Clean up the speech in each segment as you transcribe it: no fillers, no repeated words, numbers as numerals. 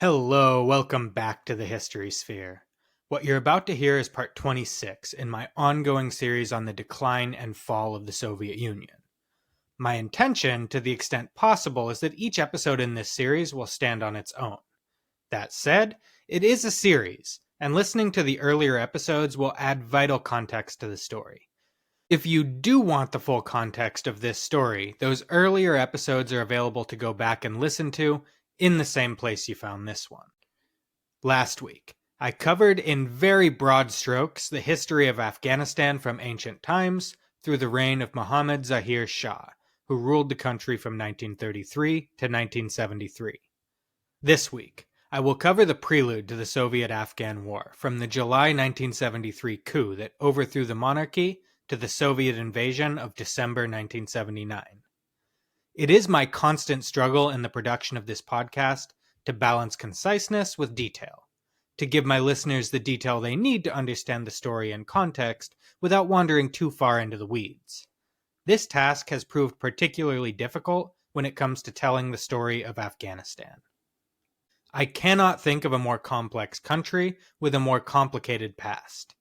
Hello, welcome back to the History Sphere. What you're about to hear is part 26 in my ongoing series on the decline and fall of the Soviet Union. My intention, to the extent possible, is that each episode in this series will stand on its own. That said, it is a series, and listening to the earlier episodes will add vital context to the story. If you do want the full context of this story, those earlier episodes are available to go back and listen to in the same place you found this one. Last week, I covered in very broad strokes the history of Afghanistan from ancient times through the reign of Muhammad Zahir Shah, who ruled the country from 1933 to 1973. This week, I will cover the prelude to the Soviet-Afghan War, from the July 1973 coup that overthrew the monarchy to the Soviet invasion of December 1979. It is my constant struggle in the production of this podcast to balance conciseness with detail, to give my listeners the detail they need to understand the story and context without wandering too far into the weeds. This task has proved particularly difficult when it comes to telling the story of Afghanistan. I cannot think of a more complex country with a more complicated past.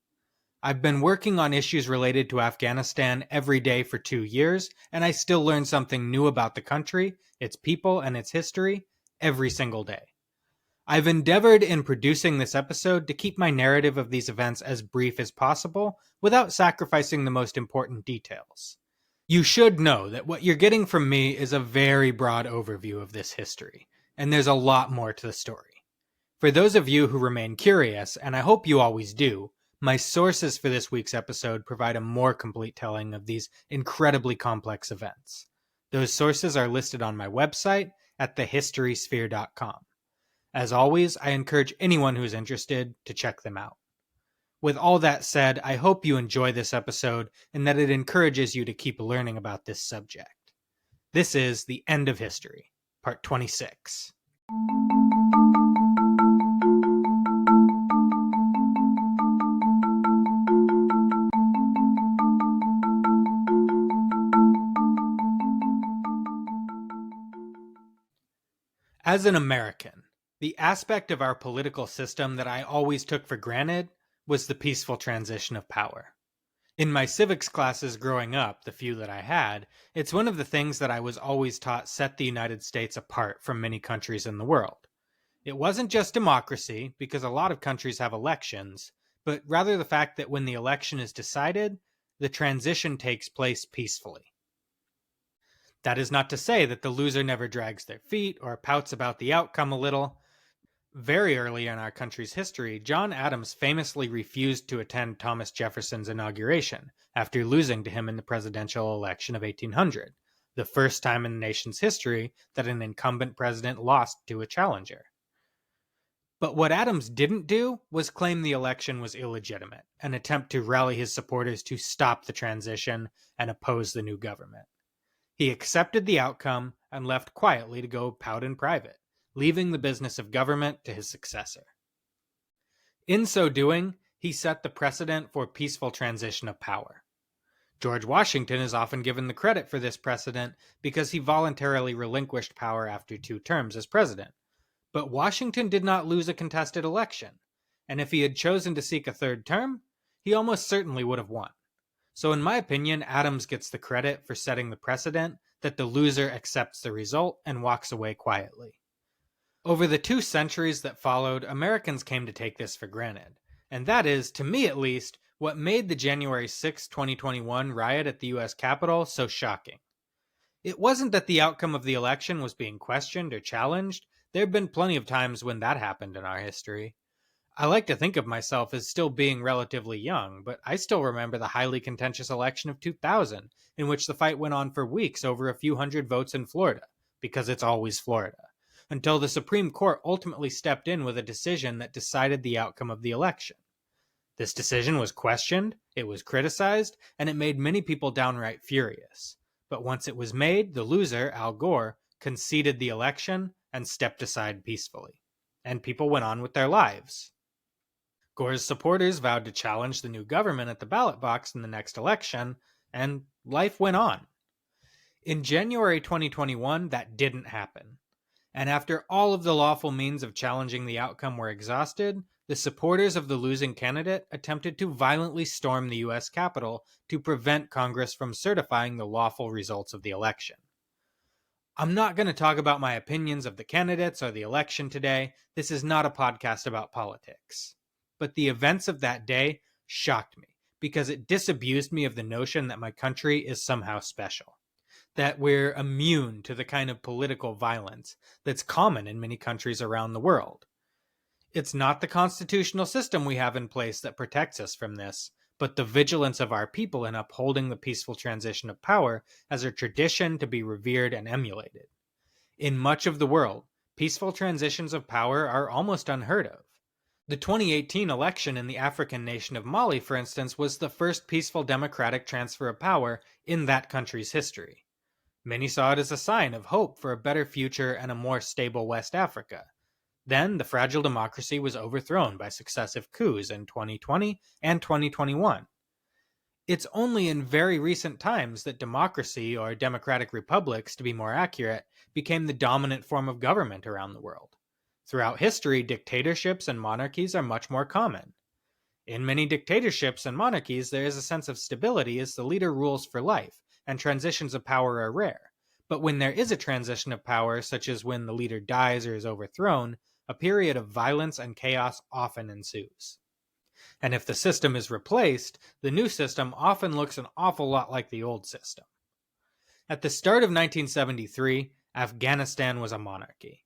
I've been working on issues related to Afghanistan every day for 2 years, and I still learn something new about the country, its people, and its history every single day. I've endeavored in producing this episode to keep my narrative of these events as brief as possible without sacrificing the most important details. You should know that what you're getting from me is a very broad overview of this history, and there's a lot more to the story. For those of you who remain curious, and I hope you always do, my sources for this week's episode provide a more complete telling of these incredibly complex events. Those sources are listed on my website at thehistorysphere.com. As always, I encourage anyone who is interested to check them out. With all that said, I hope you enjoy this episode and that it encourages you to keep learning about this subject. This is The End of History, Part 26. As an American, the aspect of our political system that I always took for granted was the peaceful transition of power. In my civics classes growing up, the few that I had, it's one of the things that I was always taught set the United States apart from many countries in the world. It wasn't just democracy, because a lot of countries have elections, but rather the fact that when the election is decided, the transition takes place peacefully. That is not to say that the loser never drags their feet or pouts about the outcome a little. Very early in our country's history, John Adams famously refused to attend Thomas Jefferson's inauguration after losing to him in the presidential election of 1800, the first time in the nation's history that an incumbent president lost to a challenger. But what Adams didn't do was claim the election was illegitimate, an attempt to rally his supporters to stop the transition and oppose the new government. He accepted the outcome and left quietly to go pout in private, leaving the business of government to his successor. In so doing, he set the precedent for peaceful transition of power. George Washington is often given the credit for this precedent because he voluntarily relinquished power after 2 terms as president. But Washington did not lose a contested election, and if he had chosen to seek a 3rd term, he almost certainly would have won. So in my opinion, Adams gets the credit for setting the precedent that the loser accepts the result and walks away quietly. Over the 2 centuries that followed, Americans came to take this for granted. And that is, to me at least, what made the January 6, 2021 riot at the US Capitol so shocking. It wasn't that the outcome of the election was being questioned or challenged. There have been plenty of times when that happened in our history. I like to think of myself as still being relatively young, but I still remember the highly contentious election of 2000, in which the fight went on for weeks over a few hundred votes in Florida, because it's always Florida, until the Supreme Court ultimately stepped in with a decision that decided the outcome of the election. This decision was questioned, it was criticized, and it made many people downright furious. But once it was made, the loser, Al Gore, conceded the election and stepped aside peacefully. And people went on with their lives. Gore's supporters vowed to challenge the new government at the ballot box in the next election, and life went on. In January 2021, that didn't happen. And after all of the lawful means of challenging the outcome were exhausted, the supporters of the losing candidate attempted to violently storm the US Capitol to prevent Congress from certifying the lawful results of the election. I'm not going to talk about my opinions of the candidates or the election today. This is not a podcast about politics. But the events of that day shocked me because it disabused me of the notion that my country is somehow special, that we're immune to the kind of political violence that's common in many countries around the world. It's not the constitutional system we have in place that protects us from this, but the vigilance of our people in upholding the peaceful transition of power as a tradition to be revered and emulated. In much of the world, peaceful transitions of power are almost unheard of. The 2018 election in the African nation of Mali, for instance, was the first peaceful democratic transfer of power in that country's history. Many saw it as a sign of hope for a better future and a more stable West Africa. Then, the fragile democracy was overthrown by successive coups in 2020 and 2021. It's only in very recent times that democracy, or democratic republics to be more accurate, became the dominant form of government around the world. Throughout history, dictatorships and monarchies are much more common. In many dictatorships and monarchies, there is a sense of stability as the leader rules for life, and transitions of power are rare. But when there is a transition of power, such as when the leader dies or is overthrown, a period of violence and chaos often ensues. And if the system is replaced, the new system often looks an awful lot like the old system. At the start of 1973, Afghanistan was a monarchy.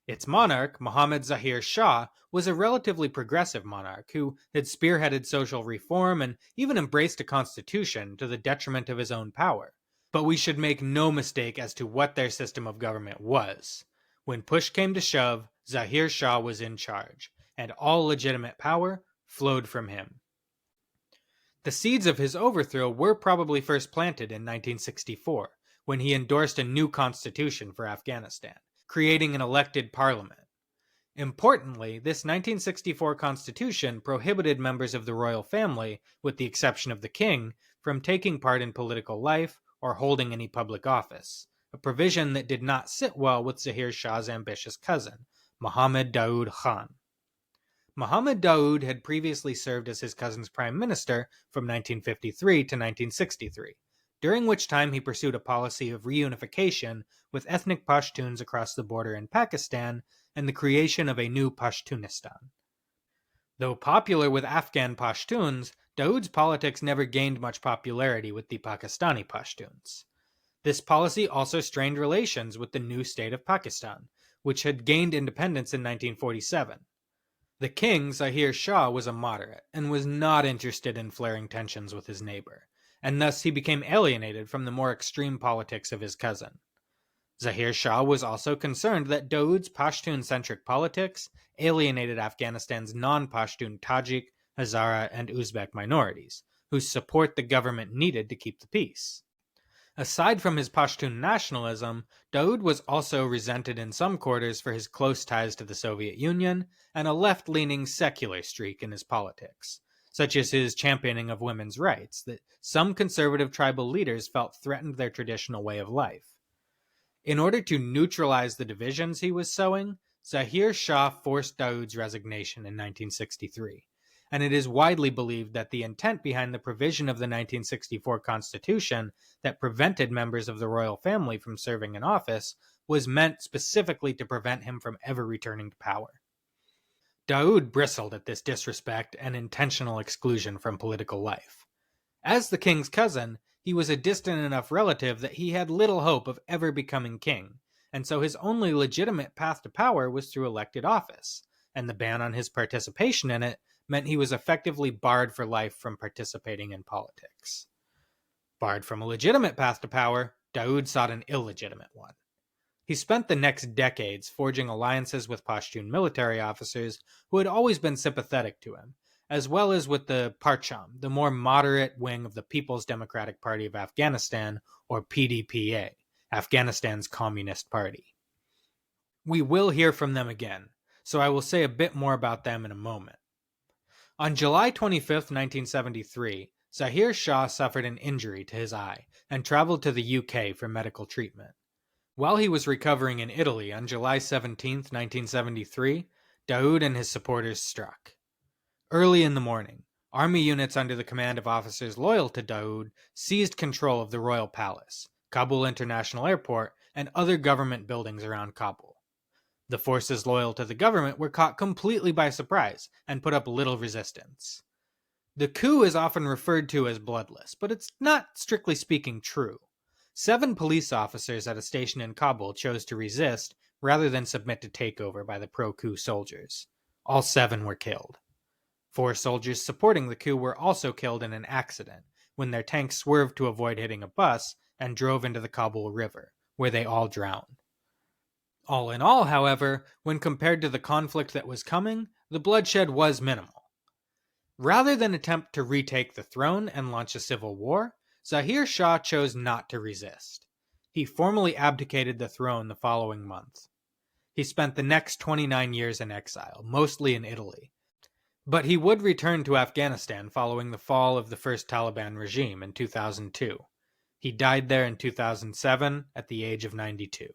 Its monarch, Mohammad Zahir Shah, was a relatively progressive monarch who had spearheaded social reform and even embraced a constitution to the detriment of his own power. But we should make no mistake as to what their system of government was. When push came to shove, Zahir Shah was in charge, and all legitimate power flowed from him. The seeds of his overthrow were probably first planted in 1964, when he endorsed a new constitution for Afghanistan, creating an elected parliament. Importantly, this 1964 constitution prohibited members of the royal family, with the exception of the king, from taking part in political life or holding any public office, a provision that did not sit well with Zahir Shah's ambitious cousin, Mohammad Daoud Khan. Mohammad Daoud had previously served as his cousin's prime minister from 1953 to 1963, during which time he pursued a policy of reunification with ethnic Pashtuns across the border in Pakistan and the creation of a new Pashtunistan. Though popular with Afghan Pashtuns, Daoud's politics never gained much popularity with the Pakistani Pashtuns. This policy also strained relations with the new state of Pakistan, which had gained independence in 1947. The king, Zahir Shah, was a moderate and was not interested in flaring tensions with his neighbor, and thus he became alienated from the more extreme politics of his cousin. Zahir Shah was also concerned that Daoud's Pashtun-centric politics alienated Afghanistan's non-Pashtun Tajik, Hazara, and Uzbek minorities, whose support the government needed to keep the peace. Aside from his Pashtun nationalism, Daoud was also resented in some quarters for his close ties to the Soviet Union and a left-leaning secular streak in his politics, such as his championing of women's rights that some conservative tribal leaders felt threatened their traditional way of life. In order to neutralize the divisions he was sowing, Zahir Shah forced Daoud's resignation in 1963. And it is widely believed that the intent behind the provision of the 1964 Constitution that prevented members of the royal family from serving in office was meant specifically to prevent him from ever returning to power. Daoud bristled at this disrespect and intentional exclusion from political life. As the king's cousin, he was a distant enough relative that he had little hope of ever becoming king, and so his only legitimate path to power was through elected office, and the ban on his participation in it meant he was effectively barred for life from participating in politics. Barred from a legitimate path to power, Daoud sought an illegitimate one. He spent the next decades forging alliances with Pashtun military officers who had always been sympathetic to him, as well as with the Parcham, the more moderate wing of the People's Democratic Party of Afghanistan, or PDPA, Afghanistan's Communist Party. We will hear from them again, so I will say a bit more about them in a moment. On July 25, 1973, Zahir Shah suffered an injury to his eye and traveled to the UK for medical treatment. While he was recovering in Italy on July 17, 1973, Daoud and his supporters struck. Early in the morning, army units under the command of officers loyal to Daoud seized control of the royal palace, Kabul International Airport, and other government buildings around Kabul. The forces loyal to the government were caught completely by surprise and put up little resistance. The coup is often referred to as bloodless, but it's not strictly speaking true. 7 police officers at a station in Kabul chose to resist rather than submit to takeover by the pro-coup soldiers. All 7 were killed. 4 soldiers supporting the coup were also killed in an accident when their tank swerved to avoid hitting a bus and drove into the Kabul River, where they all drowned. All in all, however, when compared to the conflict that was coming, the bloodshed was minimal. Rather than attempt to retake the throne and launch a civil war, Zahir Shah chose not to resist. He formally abdicated the throne the following month. He spent the next 29 years in exile, mostly in Italy. But he would return to Afghanistan following the fall of the first Taliban regime in 2002. He died there in 2007 at the age of 92.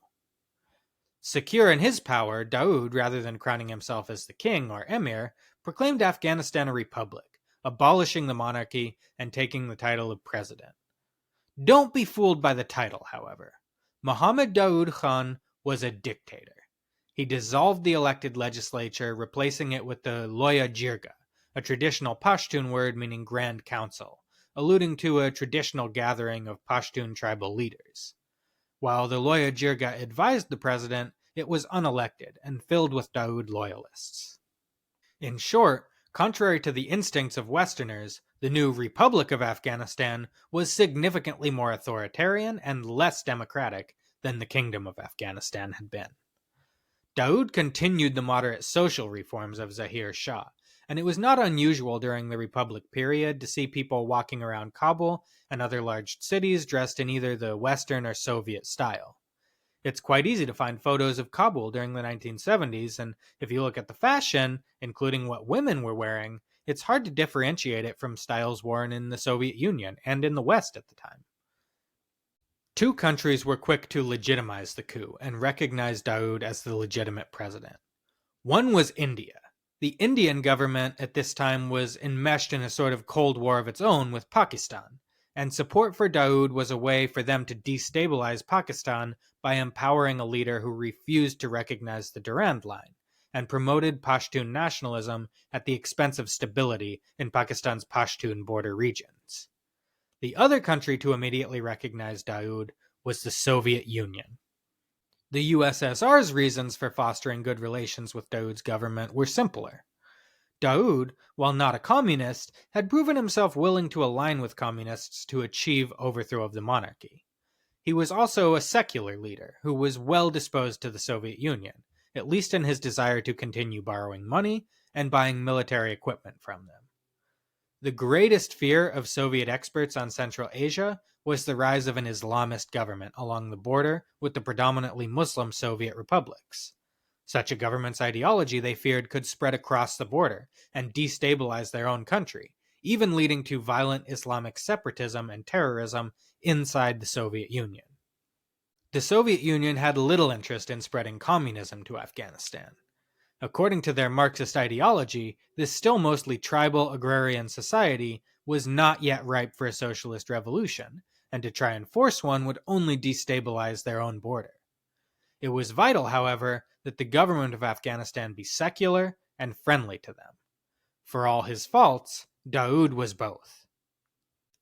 Secure in his power, Daoud, rather than crowning himself as the king or emir, proclaimed Afghanistan a republic, abolishing the monarchy and taking the title of president. Don't be fooled by the title, however. Mohammed Daoud Khan was a dictator. He dissolved the elected legislature, replacing it with the Loya Jirga, a traditional Pashtun word meaning Grand Council, alluding to a traditional gathering of Pashtun tribal leaders. While the Loya Jirga advised the president, it was unelected and filled with Daoud loyalists. In short, contrary to the instincts of Westerners, the new Republic of Afghanistan was significantly more authoritarian and less democratic than the Kingdom of Afghanistan had been. Daoud continued the moderate social reforms of Zahir Shah, and it was not unusual during the Republic period to see people walking around Kabul and other large cities dressed in either the Western or Soviet style. It's quite easy to find photos of Kabul during the 1970s, and if you look at the fashion, including what women were wearing, it's hard to differentiate it from styles worn in the Soviet Union and in the West at the time. 2 countries were quick to legitimize the coup and recognize Daoud as the legitimate president. One was India. The Indian government at this time was enmeshed in a sort of Cold War of its own with Pakistan, and support for Daoud was a way for them to destabilize Pakistan by empowering a leader who refused to recognize the Durand Line and promoted Pashtun nationalism at the expense of stability in Pakistan's Pashtun border regions. The other country to immediately recognize Daoud was the Soviet Union. The USSR's reasons for fostering good relations with Daoud's government were simpler. Daoud, while not a communist, had proven himself willing to align with communists to achieve overthrow of the monarchy. He was also a secular leader who was well disposed to the Soviet Union, at least in his desire to continue borrowing money and buying military equipment from them. The greatest fear of Soviet experts on Central Asia was the rise of an Islamist government along the border with the predominantly Muslim Soviet republics. Such a government's ideology, they feared, could spread across the border and destabilize their own country, even leading to violent Islamic separatism and terrorism inside the Soviet Union. The Soviet Union had little interest in spreading communism to Afghanistan. According to their Marxist ideology, this still mostly tribal agrarian society was not yet ripe for a socialist revolution, and to try and force one would only destabilize their own border. It was vital, however, that the government of Afghanistan be secular and friendly to them. For all his faults, Daoud was both.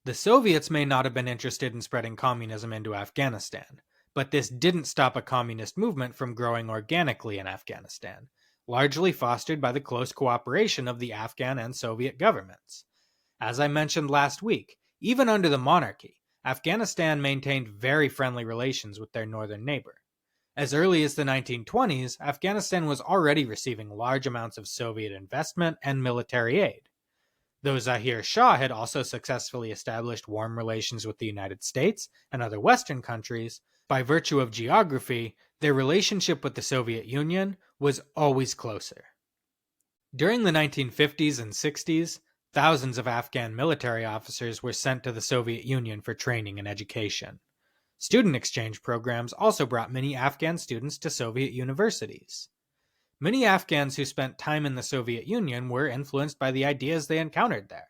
The Soviets may not have been interested in spreading communism into Afghanistan, but this didn't stop a communist movement from growing organically in Afghanistan, largely fostered by the close cooperation of the Afghan and Soviet governments. As I mentioned last week, even under the monarchy, Afghanistan maintained very friendly relations with their northern neighbor. As early as the 1920s, Afghanistan was already receiving large amounts of Soviet investment and military aid. Though Zahir Shah had also successfully established warm relations with the United States and other Western countries, by virtue of geography, their relationship with the Soviet Union was always closer. During the 1950s and 60s, thousands of Afghan military officers were sent to the Soviet Union for training and education. Student exchange programs also brought many Afghan students to Soviet universities. Many Afghans who spent time in the Soviet Union were influenced by the ideas they encountered there.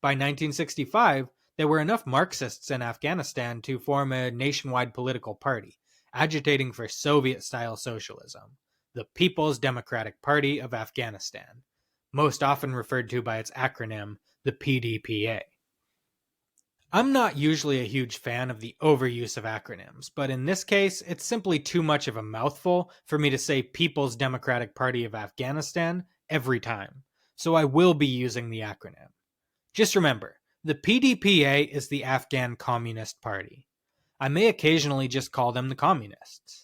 By 1965, there were enough Marxists in Afghanistan to form a nationwide political party, agitating for Soviet-style socialism, the People's Democratic Party of Afghanistan, most often referred to by its acronym, the PDPA. I'm not usually a huge fan of the overuse of acronyms, but in this case, it's simply too much of a mouthful for me to say People's Democratic Party of Afghanistan every time, so I will be using the acronym. Just remember, the PDPA is the Afghan Communist Party. I may occasionally just call them the Communists.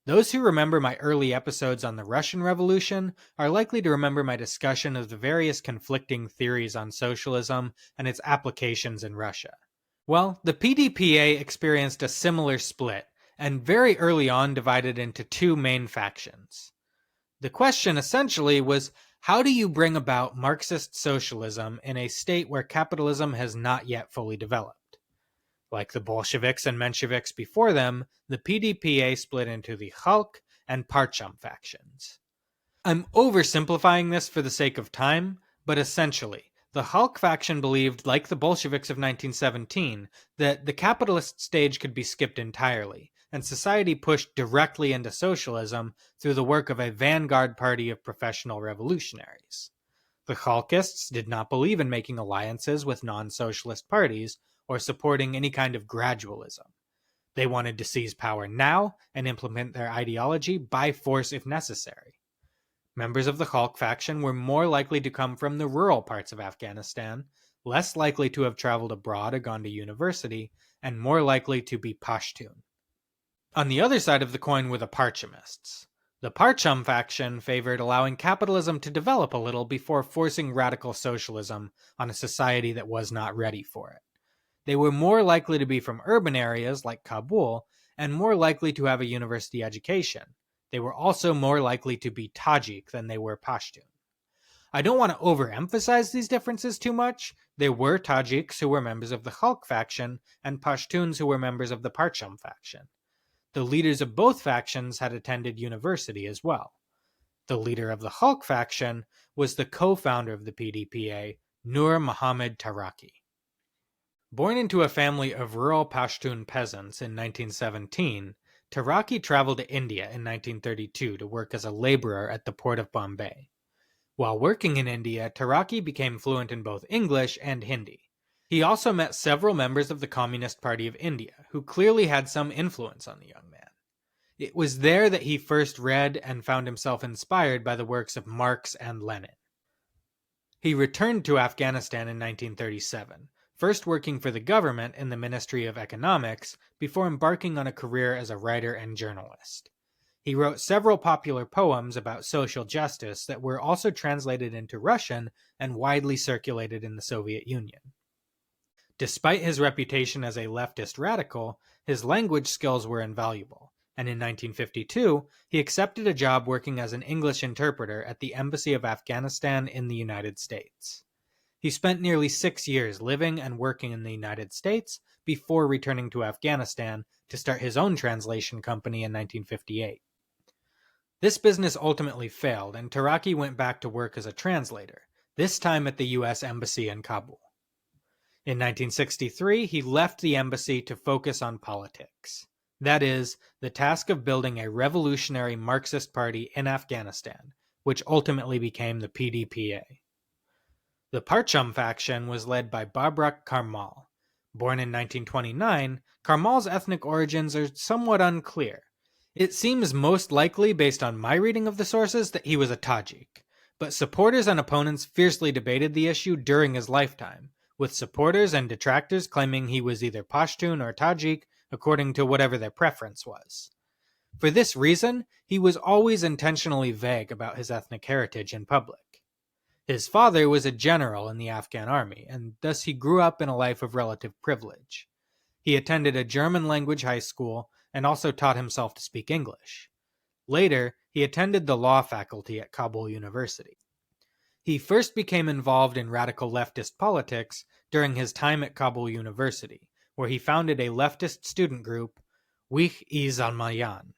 Those who remember my early episodes on the Russian Revolution are likely to remember my discussion of the various conflicting theories on socialism and its applications in Russia. Well, the PDPA experienced a similar split, and very early on divided into two main factions. The question essentially was, how do you bring about Marxist socialism in a state where capitalism has not yet fully developed? Like the Bolsheviks and Mensheviks before them, the PDPA split into the Khalq and Parcham factions. I'm oversimplifying this for the sake of time, but essentially, the Khalq faction believed, like the Bolsheviks of 1917, that the capitalist stage could be skipped entirely, and society pushed directly into socialism through the work of a vanguard party of professional revolutionaries. The Khalqists did not believe in making alliances with non-socialist parties, or supporting any kind of gradualism. They wanted to seize power now and implement their ideology by force if necessary. Members of the Khalq faction were more likely to come from the rural parts of Afghanistan, less likely to have traveled abroad or gone to university, and more likely to be Pashtun. On the other side of the coin were the Parchamists. The Parcham faction favored allowing capitalism to develop a little before forcing radical socialism on a society that was not ready for it. They were more likely to be from urban areas like Kabul and more likely to have a university education. They were also more likely to be Tajik than they were Pashtun. I don't want to overemphasize these differences too much. There were Tajiks who were members of the Khalq faction and Pashtuns who were members of the Parcham faction. The leaders of both factions had attended university as well. The leader of the Khalq faction was the co-founder of the PDPA, Nur Muhammad Taraki. Born into a family of rural Pashtun peasants in 1917, Taraki traveled to India in 1932 to work as a laborer at the port of Bombay. While working in India, Taraki became fluent in both English and Hindi. He also met several members of the Communist Party of India, who clearly had some influence on the young man. It was there that he first read and found himself inspired by the works of Marx and Lenin. He returned to Afghanistan in 1937, first working for the government in the Ministry of Economics before embarking on a career as a writer and journalist. He wrote several popular poems about social justice that were also translated into Russian and widely circulated in the Soviet Union. Despite his reputation as a leftist radical, his language skills were invaluable, and in 1952, he accepted a job working as an English interpreter at the Embassy of Afghanistan in the United States. He spent nearly 6 years living and working in the United States before returning to Afghanistan to start his own translation company in 1958. This business ultimately failed, and Taraki went back to work as a translator, this time at the U.S. Embassy in Kabul. In 1963, he left the embassy to focus on politics. That is, the task of building a revolutionary Marxist party in Afghanistan, which ultimately became the PDPA. The Parcham faction was led by Babrak Karmal. Born in 1929, Karmal's ethnic origins are somewhat unclear. It seems most likely, based on my reading of the sources, that he was a Tajik, but supporters and opponents fiercely debated the issue during his lifetime, with supporters and detractors claiming he was either Pashtun or Tajik according to whatever their preference was. For this reason, he was always intentionally vague about his ethnic heritage in public. His father was a general in the Afghan army, and thus he grew up in a life of relative privilege. He attended a German-language high school and also taught himself to speak English. Later, he attended the law faculty at Kabul University. He first became involved in radical leftist politics during his time at Kabul University, where he founded a leftist student group, Wich Izalmayan,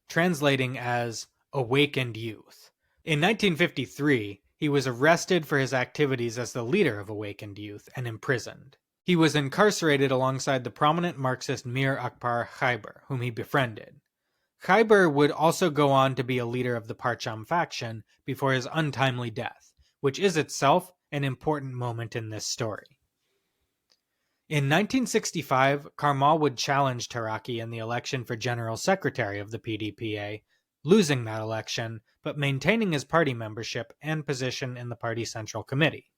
translating as Awakened Youth. In 1953, he was arrested for his activities as the leader of Awakened Youth and imprisoned. He was incarcerated alongside the prominent Marxist Mir Akbar Khyber, whom he befriended. Khyber would also go on to be a leader of the Parcham faction before his untimely death, which is itself an important moment in this story. In 1965, Karmal would challenge Taraki in the election for General Secretary of the PDPA, losing that election, but maintaining his party membership and position in the party Central Committee.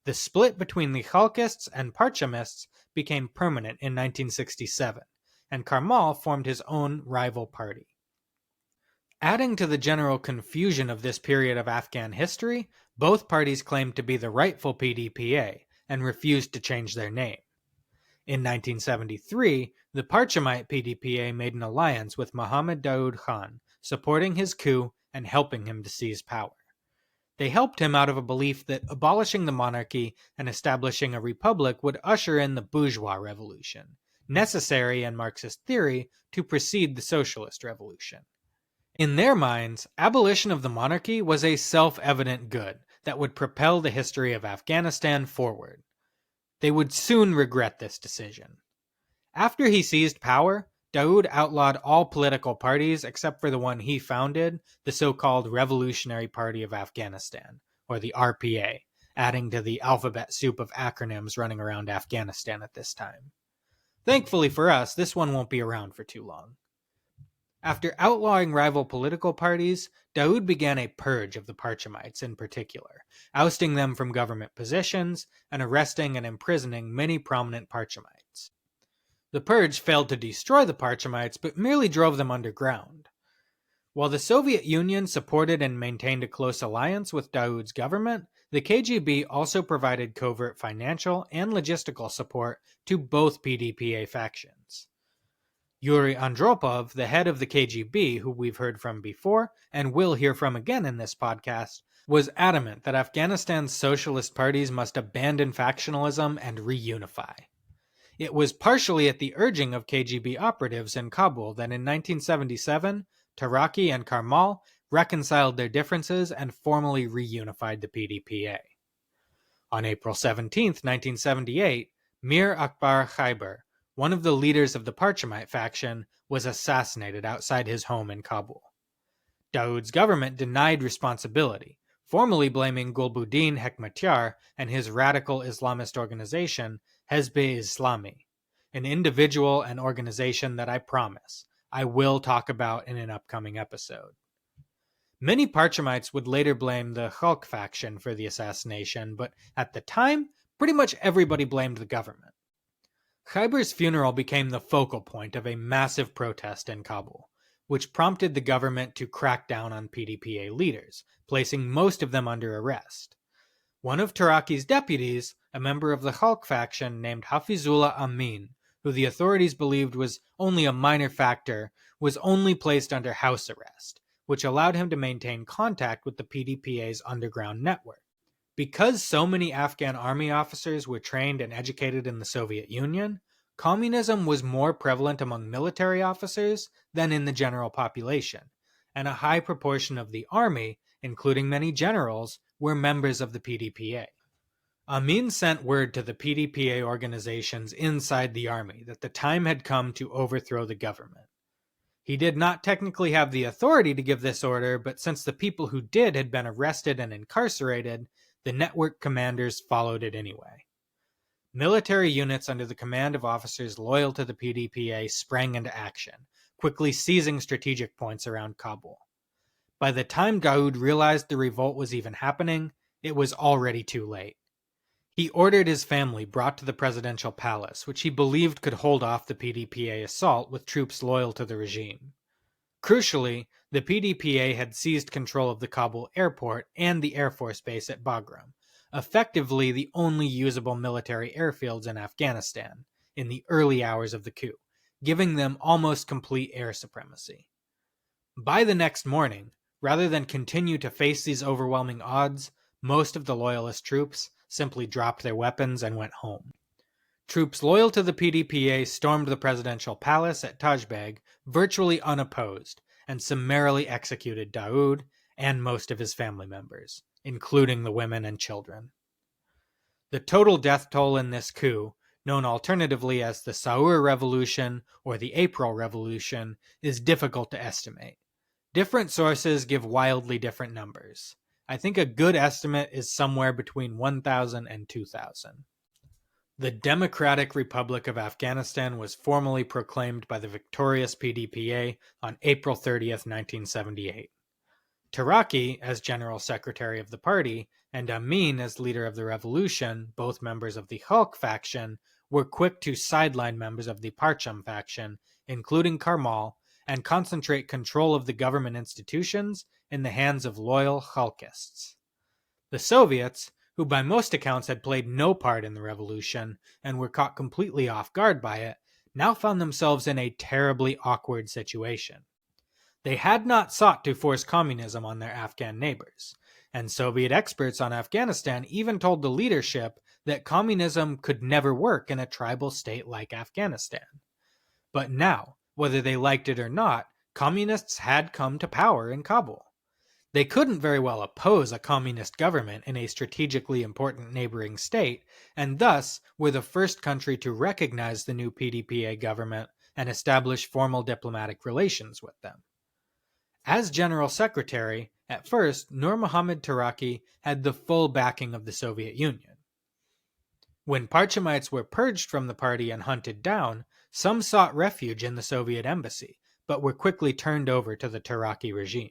The split between the Khalqists and Parchamists became permanent in 1967, and Karmal formed his own rival party. Adding to the general confusion of this period of Afghan history, both parties claimed to be the rightful PDPA and refused to change their name. In 1973, the Parchamite PDPA made an alliance with Muhammad Daoud Khan, supporting his coup and helping him to seize power. They helped him out of a belief that abolishing the monarchy and establishing a republic would usher in the bourgeois revolution, necessary in Marxist theory to precede the socialist revolution. In their minds, abolition of the monarchy was a self-evident good that would propel the history of Afghanistan forward. They would soon regret this decision. After he seized power, Daoud outlawed all political parties except for the one he founded, the so-called Revolutionary Party of Afghanistan, or the RPA, adding to the alphabet soup of acronyms running around Afghanistan at this time. Thankfully for us, this one won't be around for too long. After outlawing rival political parties, Daoud began a purge of the Parchamites in particular, ousting them from government positions and arresting and imprisoning many prominent Parchamites. The purge failed to destroy the Parchamites, but merely drove them underground. While the Soviet Union supported and maintained a close alliance with Daoud's government, the KGB also provided covert financial and logistical support to both PDPA factions. Yuri Andropov, the head of the KGB, who we've heard from before and will hear from again in this podcast, was adamant that Afghanistan's socialist parties must abandon factionalism and reunify. It was partially at the urging of KGB operatives in Kabul that in 1977, Taraki and Karmal reconciled their differences and formally reunified the PDPA. On April 17, 1978, Mir Akbar Khyber, one of the leaders of the Parchamite faction, was assassinated outside his home in Kabul. Daoud's government denied responsibility, formally blaming Gulbuddin Hekmatyar and his radical Islamist organization, Hezb-e-Islami, an individual and organization that I promise I will talk about in an upcoming episode. Many Parchamites would later blame the Khalq faction for the assassination, but at the time, pretty much everybody blamed the government. Khyber's funeral became the focal point of a massive protest in Kabul, which prompted the government to crack down on PDPA leaders, placing most of them under arrest. One of Taraki's deputies, a member of the Khalq faction named Hafizullah Amin, who the authorities believed was only a minor factor, was only placed under house arrest, which allowed him to maintain contact with the PDPA's underground network. Because so many Afghan army officers were trained and educated in the Soviet Union, communism was more prevalent among military officers than in the general population, and a high proportion of the army, including many generals, were members of the PDPA. Amin sent word to the PDPA organizations inside the army that the time had come to overthrow the government. He did not technically have the authority to give this order, but since the people who did had been arrested and incarcerated, the network commanders followed it anyway. Military units under the command of officers loyal to the PDPA sprang into action, quickly seizing strategic points around Kabul. By the time Daoud realized the revolt was even happening, it was already too late. He ordered his family brought to the presidential palace, which he believed could hold off the PDPA assault with troops loyal to the regime. Crucially, the PDPA had seized control of the Kabul airport and the Air Force base at Bagram, effectively the only usable military airfields in Afghanistan, in the early hours of the coup, giving them almost complete air supremacy. By the next morning, rather than continue to face these overwhelming odds, most of the loyalist troops simply dropped their weapons and went home. Troops loyal to the PDPA stormed the presidential palace at Tajbeg virtually unopposed and summarily executed Daoud and most of his family members, including the women and children. The total death toll in this coup, known alternatively as the Saur Revolution or the April Revolution, is difficult to estimate. Different sources give wildly different numbers. I think a good estimate is somewhere between 1,000 and 2,000. The Democratic Republic of Afghanistan was formally proclaimed by the victorious PDPA on April 30th, 1978. Taraki, as General Secretary of the party, and Amin as leader of the revolution, both members of the Khalq faction, were quick to sideline members of the Parcham faction, including Karmal, and concentrate control of the government institutions in the hands of loyal Khalqists. The Soviets, who by most accounts had played no part in the revolution and were caught completely off guard by it, now found themselves in a terribly awkward situation. They had not sought to force communism on their Afghan neighbors, and Soviet experts on Afghanistan even told the leadership that communism could never work in a tribal state like Afghanistan. But now, whether they liked it or not, communists had come to power in Kabul. They couldn't very well oppose a communist government in a strategically important neighboring state, and thus were the first country to recognize the new PDPA government and establish formal diplomatic relations with them. As General Secretary, at first, Nur Muhammad Taraki had the full backing of the Soviet Union. When Parchamites were purged from the party and hunted down, some sought refuge in the Soviet embassy, but were quickly turned over to the Taraki regime.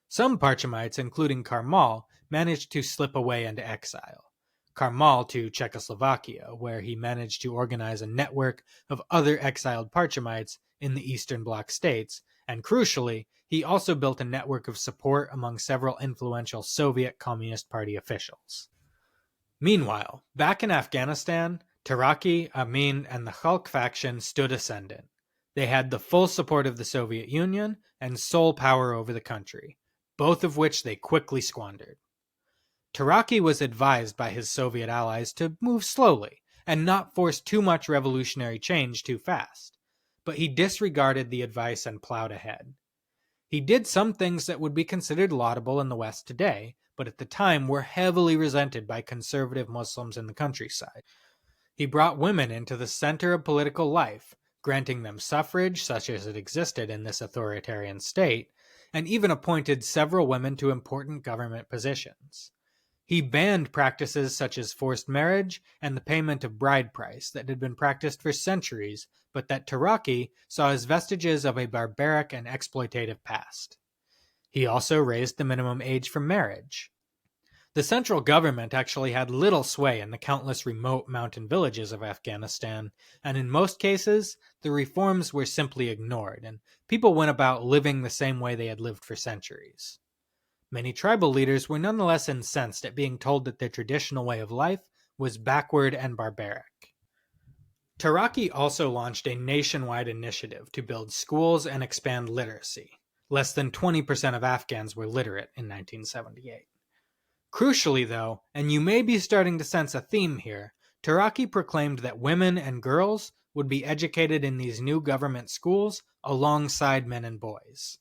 Some Parchamites, including Karmal, managed to slip away into exile. Karmal to Czechoslovakia, where he managed to organize a network of other exiled Parchamites in the Eastern Bloc states, and crucially, he also built a network of support among several influential Soviet Communist Party officials. Meanwhile, back in Afghanistan, Taraki, Amin, and the Khalq faction stood ascendant. They had the full support of the Soviet Union and sole power over the country, both of which they quickly squandered. Taraki was advised by his Soviet allies to move slowly and not force too much revolutionary change too fast, but he disregarded the advice and plowed ahead. He did some things that would be considered laudable in the West today, but at the time were heavily resented by conservative Muslims in the countryside. He brought women into the center of political life, granting them suffrage such as it existed in this authoritarian state, and even appointed several women to important government positions. He banned practices such as forced marriage and the payment of bride price that had been practiced for centuries, but that Taraki saw as vestiges of a barbaric and exploitative past. He also raised the minimum age for marriage. The central government actually had little sway in the countless remote mountain villages of Afghanistan, and in most cases, the reforms were simply ignored, and people went about living the same way they had lived for centuries. Many tribal leaders were nonetheless incensed at being told that their traditional way of life was backward and barbaric. Taraki also launched a nationwide initiative to build schools and expand literacy. Less than 20% of Afghans were literate in 1978. Crucially, though, and you may be starting to sense a theme here, Taraki proclaimed that women and girls would be educated in these new government schools alongside men and boys.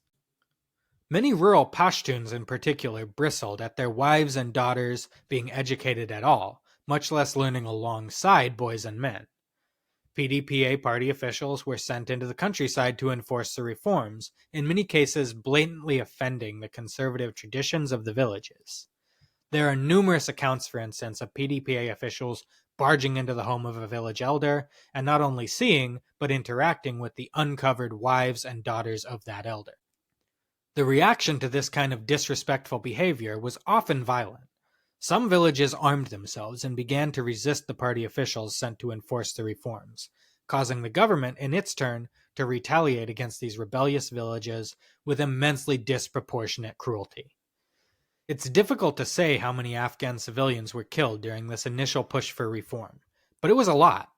Many rural Pashtuns in particular bristled at their wives and daughters being educated at all, much less learning alongside boys and men. PDPA party officials were sent into the countryside to enforce the reforms, in many cases blatantly offending the conservative traditions of the villages. There are numerous accounts, for instance, of PDPA officials barging into the home of a village elder and not only seeing, but interacting with the uncovered wives and daughters of that elder. The reaction to this kind of disrespectful behavior was often violent. Some villages armed themselves and began to resist the party officials sent to enforce the reforms, causing the government, in its turn, to retaliate against these rebellious villages with immensely disproportionate cruelty. It's difficult to say how many Afghan civilians were killed during this initial push for reform, but it was a lot.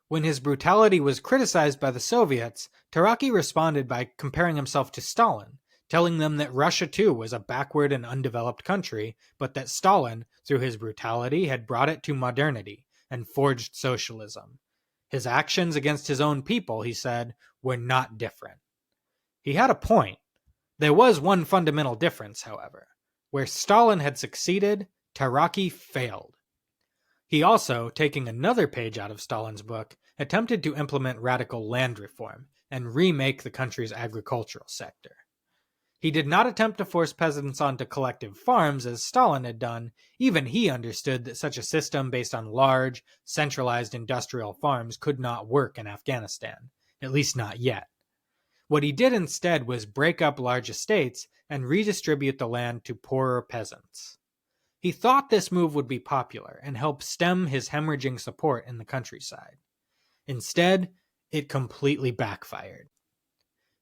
When his brutality was criticized by the Soviets, Taraki responded by comparing himself to Stalin, telling them that Russia too was a backward and undeveloped country, but that Stalin, through his brutality, had brought it to modernity, and forged socialism. His actions against his own people, he said, were not different. He had a point. There was one fundamental difference, however. Where Stalin had succeeded, Taraki failed. He also, taking another page out of Stalin's book, attempted to implement radical land reform and remake the country's agricultural sector. He did not attempt to force peasants onto collective farms as Stalin had done. Even he understood that such a system based on large, centralized industrial farms could not work in Afghanistan, at least not yet. What he did instead was break up large estates and redistribute the land to poorer peasants. He thought this move would be popular and help stem his hemorrhaging support in the countryside. Instead, it completely backfired.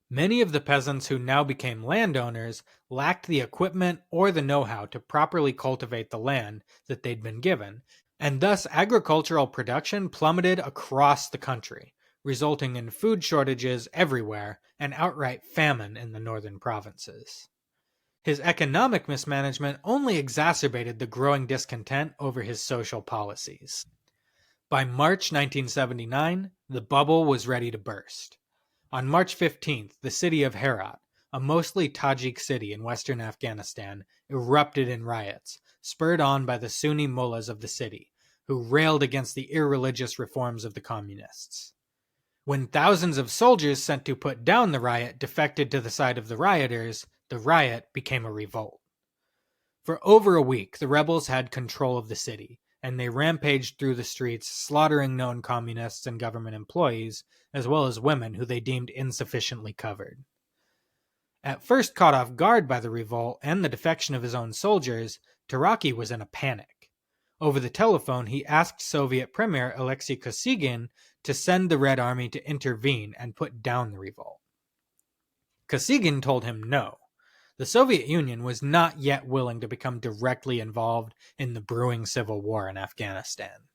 Many of the peasants who now became landowners lacked the equipment or the know-how to properly cultivate the land that they'd been given, and thus agricultural production plummeted across the country, resulting in food shortages everywhere and outright famine in the northern provinces. His economic mismanagement only exacerbated the growing discontent over his social policies. By March 1979, the bubble was ready to burst. On March 15th, the city of Herat, a mostly Tajik city in western Afghanistan, erupted in riots, spurred on by the Sunni mullahs of the city, who railed against the irreligious reforms of the communists. When thousands of soldiers sent to put down the riot defected to the side of the rioters, the riot became a revolt. For over a week, the rebels had control of the city, and they rampaged through the streets, slaughtering known communists and government employees, as well as women who they deemed insufficiently covered. At first caught off guard by the revolt and the defection of his own soldiers, Taraki was in a panic. Over the telephone, he asked Soviet Premier Alexei Kosygin to send the Red Army to intervene and put down the revolt. Kosygin told him no. The Soviet Union was not yet willing to become directly involved in the brewing civil war in Afghanistan.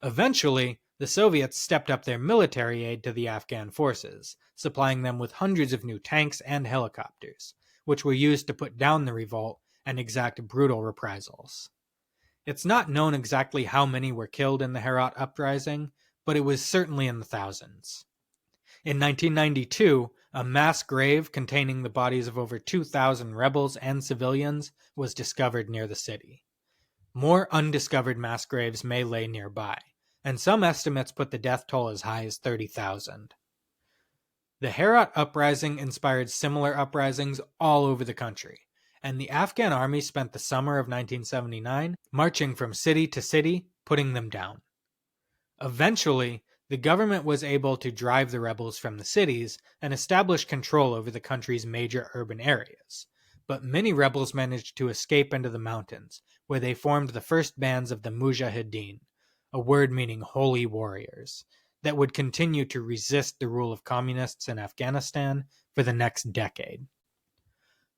Eventually, the Soviets stepped up their military aid to the Afghan forces, supplying them with hundreds of new tanks and helicopters, which were used to put down the revolt and exact brutal reprisals. It's not known exactly how many were killed in the Herat uprising, but it was certainly in the thousands. In 1992, a mass grave containing the bodies of over 2,000 rebels and civilians was discovered near the city. More undiscovered mass graves may lay nearby, and some estimates put the death toll as high as 30,000. The Herat uprising inspired similar uprisings all over the country, and the Afghan army spent the summer of 1979 marching from city to city, putting them down. Eventually, the government was able to drive the rebels from the cities and establish control over the country's major urban areas, but many rebels managed to escape into the mountains, where they formed the first bands of the Mujahideen, a word meaning holy warriors, that would continue to resist the rule of communists in Afghanistan for the next decade.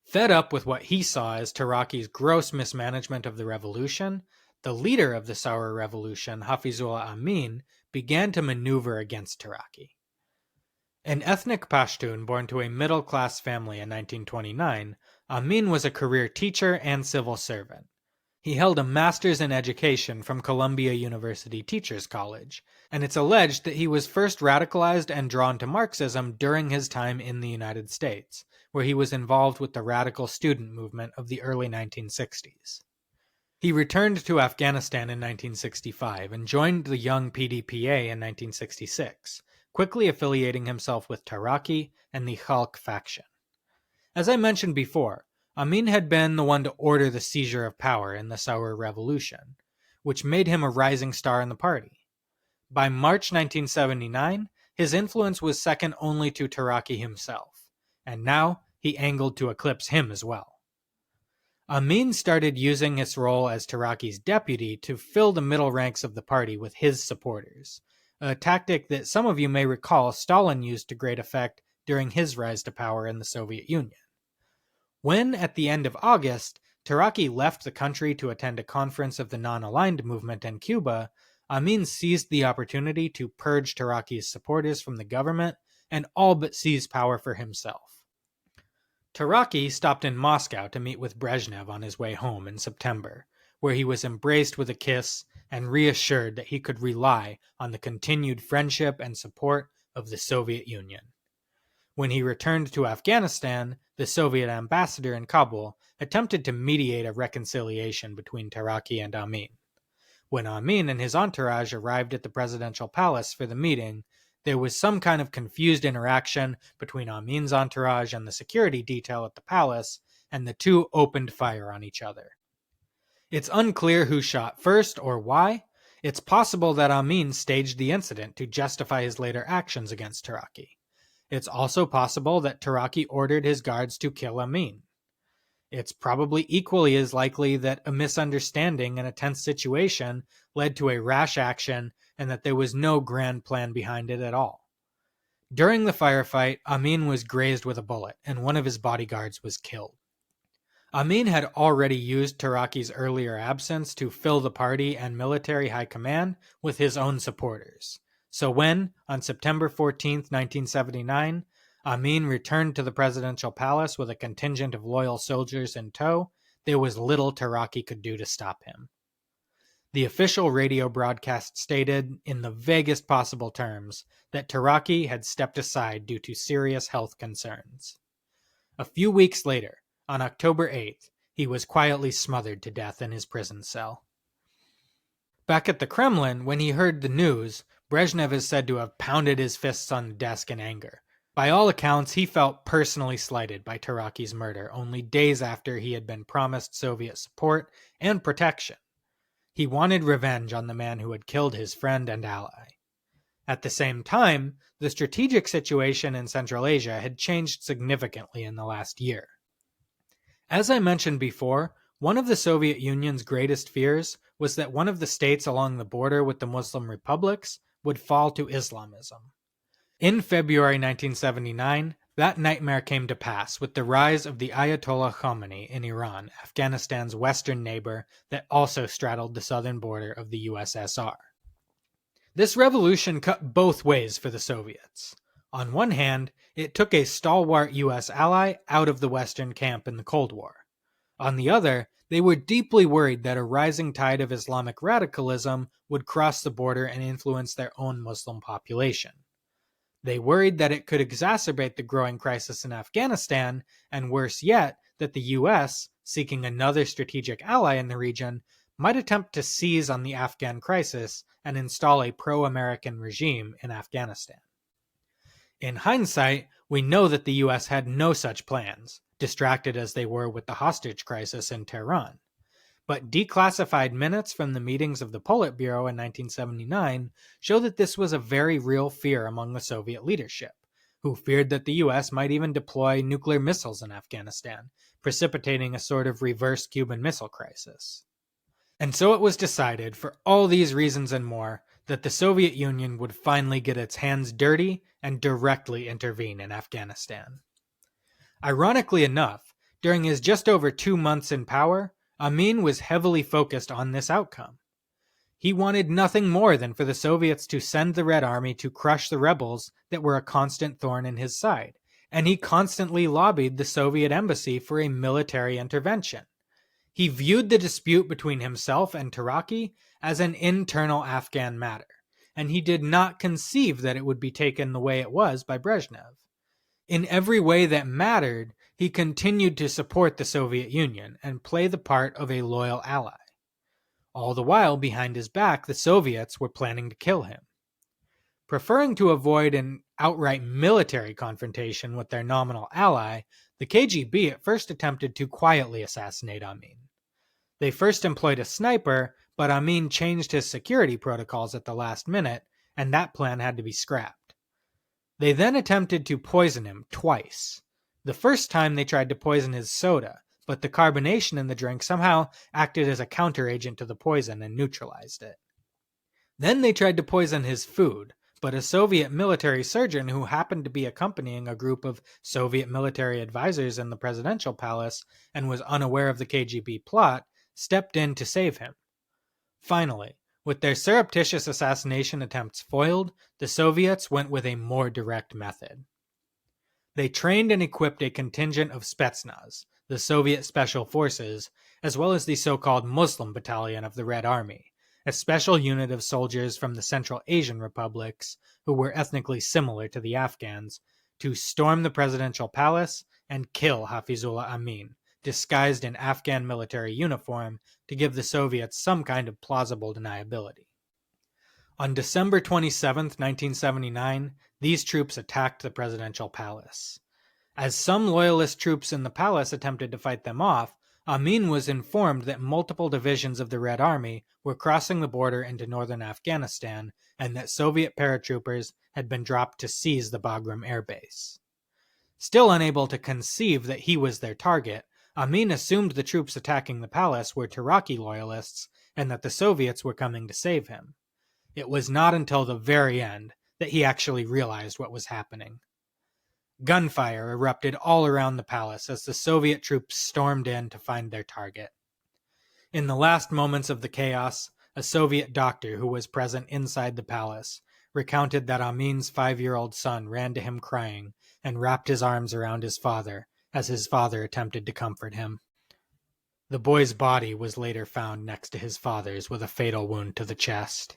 Fed up with what he saw as Taraki's gross mismanagement of the revolution, the leader of the Saur Revolution, Hafizullah Amin, began to maneuver against Taraki. An ethnic Pashtun born to a middle-class family in 1929, Amin was a career teacher and civil servant. He held a master's in education from Columbia University Teachers College, and it's alleged that he was first radicalized and drawn to Marxism during his time in the United States, where he was involved with the radical student movement of the early 1960s. He returned to Afghanistan in 1965 and joined the Young PDPA in 1966, quickly affiliating himself with Taraki and the Khalq faction. As I mentioned before, Amin had been the one to order the seizure of power in the Saur Revolution, which made him a rising star in the party. By March 1979, his influence was second only to Taraki himself, and now he angled to eclipse him as well. Amin started using his role as Taraki's deputy to fill the middle ranks of the party with his supporters, a tactic that some of you may recall Stalin used to great effect during his rise to power in the Soviet Union. When, at the end of August, Taraki left the country to attend a conference of the non-aligned movement in Cuba, Amin seized the opportunity to purge Taraki's supporters from the government and all but seize power for himself. Taraki stopped in Moscow to meet with Brezhnev on his way home in September, where he was embraced with a kiss and reassured that he could rely on the continued friendship and support of the Soviet Union. When he returned to Afghanistan, the Soviet ambassador in Kabul attempted to mediate a reconciliation between Taraki and Amin. When Amin and his entourage arrived at the presidential palace for the meeting, there was some kind of confused interaction between Amin's entourage and the security detail at the palace, and the two opened fire on each other. It's unclear who shot first or why. It's possible that Amin staged the incident to justify his later actions against Taraki. It's also possible that Taraki ordered his guards to kill Amin. It's probably equally as likely that a misunderstanding in a tense situation led to a rash action and that there was no grand plan behind it at all. During the firefight, Amin was grazed with a bullet, and one of his bodyguards was killed. Amin had already used Taraki's earlier absence to fill the party and military high command with his own supporters. So when, on September 14, 1979, Amin returned to the presidential palace with a contingent of loyal soldiers in tow, there was little Taraki could do to stop him. The official radio broadcast stated, in the vaguest possible terms, that Taraki had stepped aside due to serious health concerns. A few weeks later, on October 8th, he was quietly smothered to death in his prison cell. Back at the Kremlin, when he heard the news, Brezhnev is said to have pounded his fists on the desk in anger. By all accounts, he felt personally slighted by Taraki's murder only days after he had been promised Soviet support and protection. He wanted revenge on the man who had killed his friend and ally. At the same time, the strategic situation in Central Asia had changed significantly in the last year. As I mentioned before, one of the Soviet Union's greatest fears was that one of the states along the border with the Muslim republics would fall to Islamism. In February 1979, that nightmare came to pass with the rise of the Ayatollah Khomeini in Iran, Afghanistan's western neighbor that also straddled the southern border of the USSR. This revolution cut both ways for the Soviets. On one hand, it took a stalwart US ally out of the Western camp in the Cold War. On the other, they were deeply worried that a rising tide of Islamic radicalism would cross the border and influence their own Muslim population. They worried that it could exacerbate the growing crisis in Afghanistan, and worse yet, that the US, seeking another strategic ally in the region, might attempt to seize on the Afghan crisis and install a pro-American regime in Afghanistan. In hindsight, we know that the US had no such plans, distracted as they were with the hostage crisis in Tehran. But declassified minutes from the meetings of the Politburo in 1979 show that this was a very real fear among the Soviet leadership, who feared that the US might even deploy nuclear missiles in Afghanistan, precipitating a sort of reverse Cuban Missile Crisis. And so it was decided, for all these reasons and more, that the Soviet Union would finally get its hands dirty and directly intervene in Afghanistan. Ironically enough, during his just over 2 months in power, Amin was heavily focused on this outcome. He wanted nothing more than for the Soviets to send the Red Army to crush the rebels that were a constant thorn in his side, and he constantly lobbied the Soviet embassy for a military intervention. He viewed the dispute between himself and Taraki as an internal Afghan matter, and he did not conceive that it would be taken the way it was by Brezhnev. In every way that mattered, he continued to support the Soviet Union and play the part of a loyal ally. All the while, behind his back, the Soviets were planning to kill him. Preferring to avoid an outright military confrontation with their nominal ally, the KGB at first attempted to quietly assassinate Amin. They first employed a sniper, but Amin changed his security protocols at the last minute, and that plan had to be scrapped. They then attempted to poison him twice. The first time they tried to poison his soda, but the carbonation in the drink somehow acted as a counteragent to the poison and neutralized it. Then they tried to poison his food, but a Soviet military surgeon who happened to be accompanying a group of Soviet military advisors in the presidential palace and was unaware of the KGB plot, stepped in to save him. Finally, with their surreptitious assassination attempts foiled, the Soviets went with a more direct method. They trained and equipped a contingent of Spetsnaz, the Soviet Special Forces, as well as the so-called Muslim Battalion of the Red Army, a special unit of soldiers from the Central Asian republics, who were ethnically similar to the Afghans, to storm the presidential palace and kill Hafizullah Amin, disguised in Afghan military uniform to give the Soviets some kind of plausible deniability. On December 27, 1979, these troops attacked the presidential palace. As some loyalist troops in the palace attempted to fight them off, Amin was informed that multiple divisions of the Red Army were crossing the border into northern Afghanistan and that Soviet paratroopers had been dropped to seize the Bagram air base. Still unable to conceive that he was their target, Amin assumed the troops attacking the palace were Iraqi loyalists and that the Soviets were coming to save him. It was not until the very end that he actually realized what was happening. Gunfire erupted all around the palace as the Soviet troops stormed in to find their target. In the last moments of the chaos, a Soviet doctor who was present inside the palace recounted that Amin's 5-year-old son ran to him crying and wrapped his arms around his father as his father attempted to comfort him. The boy's body was later found next to his father's with a fatal wound to the chest.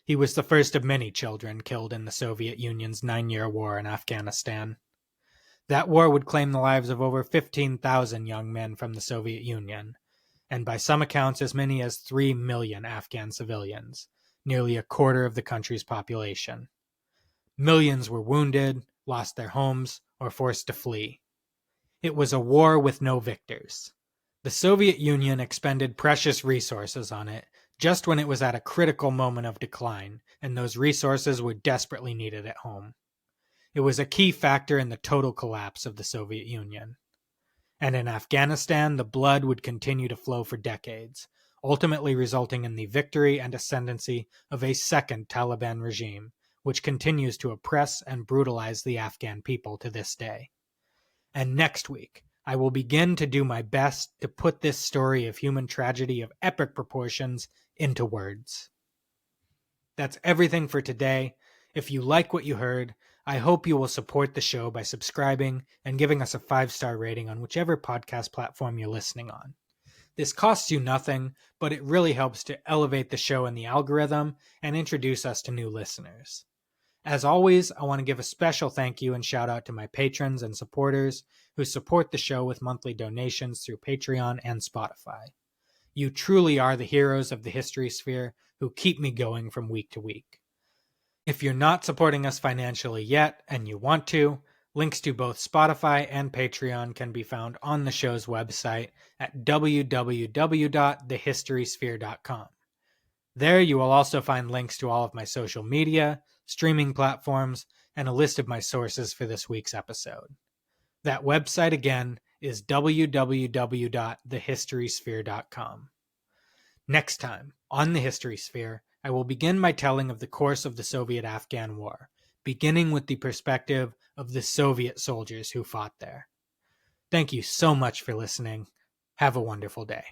He was the first of many children killed in the Soviet Union's 9-year war in Afghanistan. That war would claim the lives of over 15,000 young men from the Soviet Union, and by some accounts as many as 3 million Afghan civilians, nearly a quarter of the country's population. Millions were wounded, lost their homes, or forced to flee. It was a war with no victors. The Soviet Union expended precious resources on it just when it was at a critical moment of decline, and those resources were desperately needed at home. It was a key factor in the total collapse of the Soviet Union. And in Afghanistan, the blood would continue to flow for decades, ultimately resulting in the victory and ascendancy of a second Taliban regime, which continues to oppress and brutalize the Afghan people to this day. And next week, I will begin to do my best to put this story of human tragedy of epic proportions into words. That's everything for today. If you like what you heard, I hope you will support the show by subscribing and giving us a 5-star rating on whichever podcast platform you're listening on. This costs you nothing, but it really helps to elevate the show in the algorithm and introduce us to new listeners. As always, I want to give a special thank you and shout out to my patrons and supporters who support the show with monthly donations through Patreon and Spotify. You truly are the heroes of the History Sphere who keep me going from week to week. If you're not supporting us financially yet and you want to, links to both Spotify and Patreon can be found on the show's website at www.thehistorysphere.com. There you will also find links to all of my social media, streaming platforms, and a list of my sources for this week's episode. That website again is www.thehistorysphere.com. Next time, on The History Sphere, I will begin my telling of the course of the Soviet-Afghan War, beginning with the perspective of the Soviet soldiers who fought there. Thank you so much for listening. Have a wonderful day.